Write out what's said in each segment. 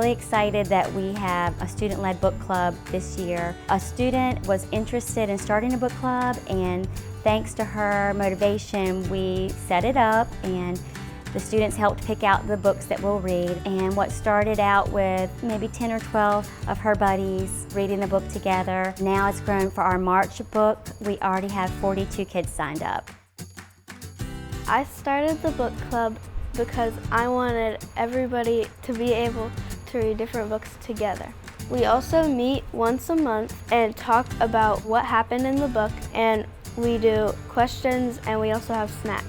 really excited that we have a student-led book club this year. A student was interested in starting a book club, and thanks to her motivation, we set it up, and the students helped pick out the books that we'll read. And what started out with maybe 10 or 12 of her buddies reading the book together, now it's grown. For our March book, we already have 42 kids signed up. I started the book club because I wanted everybody to be able to read different books together. We also meet once a month and talk about what happened in the book, and we do questions, and we also have snacks.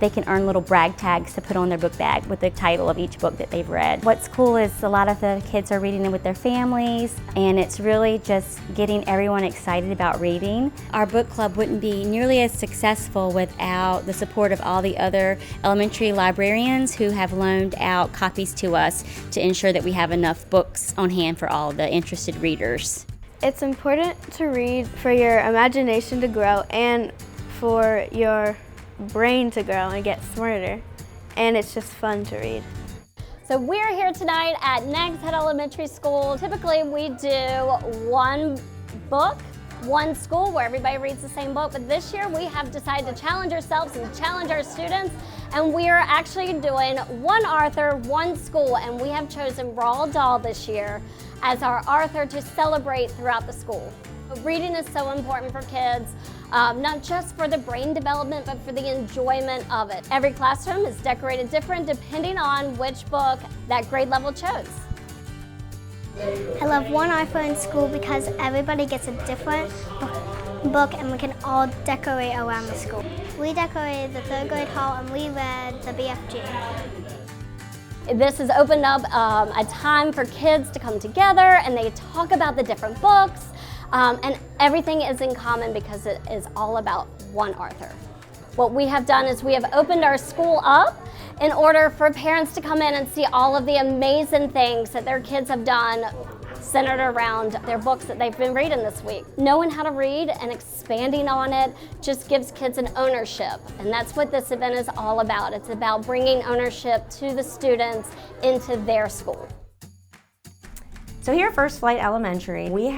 They can earn little brag tags to put on their book bag with the title of each book that they've read. What's cool is a lot of the kids are reading them with their families, and it's really just getting everyone excited about reading. Our book club wouldn't be nearly as successful without the support of all the other elementary librarians who have loaned out copies to us to ensure that we have enough books on hand for all the interested readers. It's important to read for your imagination to grow and for your brain to grow and get smarter, and it's just fun to read. So we're here tonight at Nags Head Elementary School. Typically we do one book, one school where everybody reads the same book, but this year we have decided to challenge ourselves and challenge our students, and we are actually doing one author, one school, and we have chosen Roald Dahl this year as our author to celebrate throughout the school. Reading is so important for kids, not just for the brain development, but for the enjoyment of it. Every classroom is decorated different depending on which book that grade level chose. I love one author in school because everybody gets a different book and we can all decorate around the school. We decorated the third grade hall and we read the BFG. This has opened up a time for kids to come together and they talk about the different books. And everything is in common because it is all about one author. What we have done is we have opened our school up in order for parents to come in and see all of the amazing things that their kids have done centered around their books that they've been reading this week. Knowing how to read and expanding on it just gives kids an ownership, and that's what this event is all about. It's about bringing ownership to the students into their school. So here at First Flight Elementary, we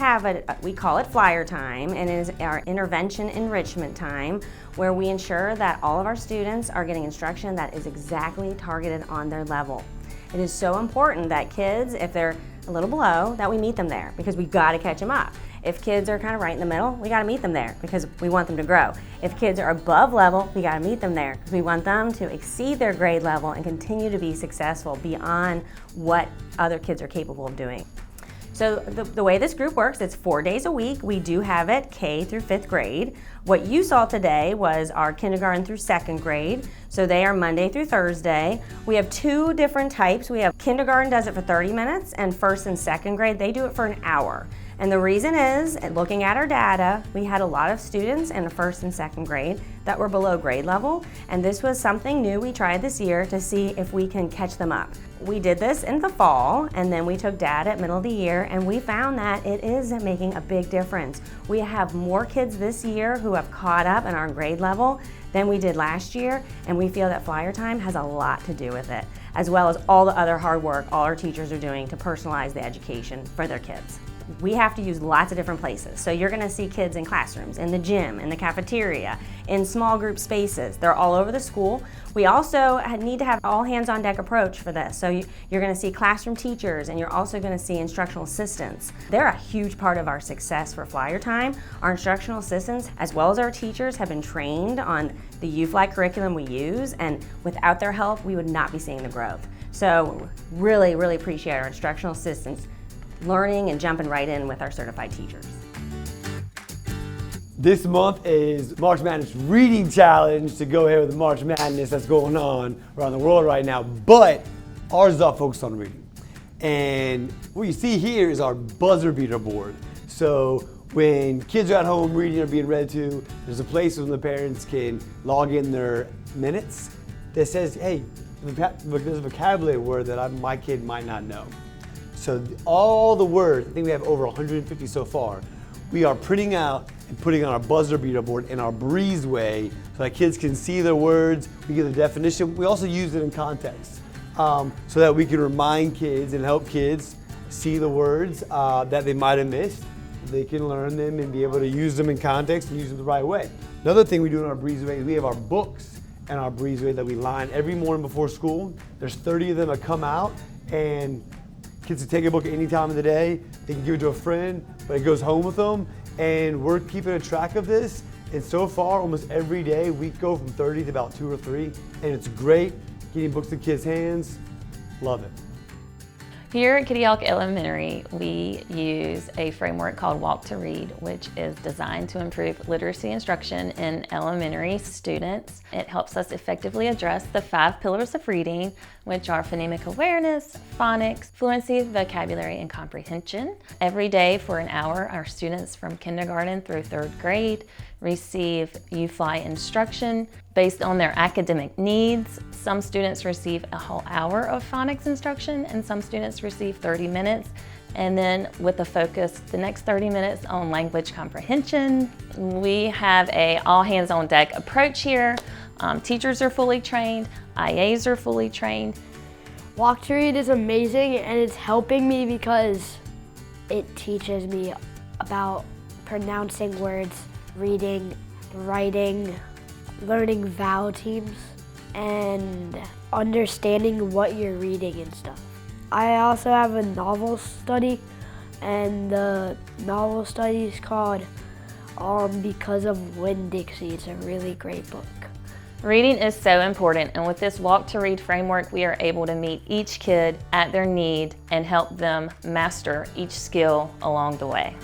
call it flyer time, and it is our intervention enrichment time, where we ensure that all of our students are getting instruction that is exactly targeted on their level. It is so important that kids, if they're a little below, that we meet them there, because we've got to catch them up. If kids are kind of right in the middle, we got to meet them there because we want them to grow. If kids are above level, we got to meet them there because we want them to exceed their grade level and continue to be successful beyond what other kids are capable of doing. So the way this group works, it's 4 days a week. We do have it K through 5th grade. What you saw today was our kindergarten through 2nd grade. So they are Monday through Thursday. We have 2 different types. We have kindergarten does it for 30 minutes, and 1st and 2nd grade, they do it for an hour. And the reason is, looking at our data, we had a lot of students in the 1st and 2nd grade that were below grade level, and this was something new we tried this year to see if we can catch them up. We did this in the fall, and then we took data at middle of the year, and we found that it is making a big difference. We have more kids this year who have caught up and are on grade level than we did last year, and we feel that flyer time has a lot to do with it, as well as all the other hard work all our teachers are doing to personalize the education for their kids. We have to use lots of different places. So you're gonna see kids in classrooms, in the gym, in the cafeteria, in small group spaces. They're all over the school. We also need to have all hands on deck approach for this. So you're gonna see classroom teachers, and you're also gonna see instructional assistants. They're a huge part of our success for flyer time. Our instructional assistants, as well as our teachers, have been trained on the UFly curriculum we use, and without their help, we would not be seeing the growth. So really, really appreciate our instructional assistants learning and jumping right in with our certified teachers. This month is March Madness Reading Challenge to go ahead with the March Madness that's going on around the world right now, but ours is all focused on reading. And what you see here is our buzzer beater board. So when kids are at home reading or being read to, there's a place where the parents can log in their minutes that says, hey, there's a vocabulary word that my kid might not know. So all the words, I think we have over 150 so far, we are printing out and putting on our buzzer beater board in our breezeway so that kids can see their words, we give the definition. We also use it in context so that we can remind kids and help kids see the words that they might have missed. They can learn them and be able to use them in context and use them the right way. Another thing we do in our breezeway is we have our books and our breezeway that we line every morning before school. There's 30 of them that come out, and kids can take a book at any time of the day. They can give it to a friend, but it goes home with them. And we're keeping a track of this. And so far, almost every day, we go from 30 to about 2 or 3. And it's great getting books in kids' hands. Love it. Here at Kitty Hawk Elementary, we use a framework called Walk to Read, which is designed to improve literacy instruction in elementary students. It helps us effectively address the 5 pillars of reading, which are phonemic awareness, phonics, fluency, vocabulary, and comprehension. Every day for an hour, our students from kindergarten through 3rd grade receive U-Fly instruction based on their academic needs. Some students receive a whole hour of phonics instruction, and some students receive 30 minutes. And then with a focus the next 30 minutes on language comprehension. We have a all hands on deck approach here. Teachers are fully trained, IAs are fully trained. Walk to Read is amazing, and it's helping me because it teaches me about pronouncing words, reading, writing, learning vowel teams, and understanding what you're reading and stuff. I also have a novel study, and the novel study is called Because of Winn-Dixie. It's a really great book. Reading is so important, and with this Walk to Read framework, we are able to meet each kid at their need and help them master each skill along the way.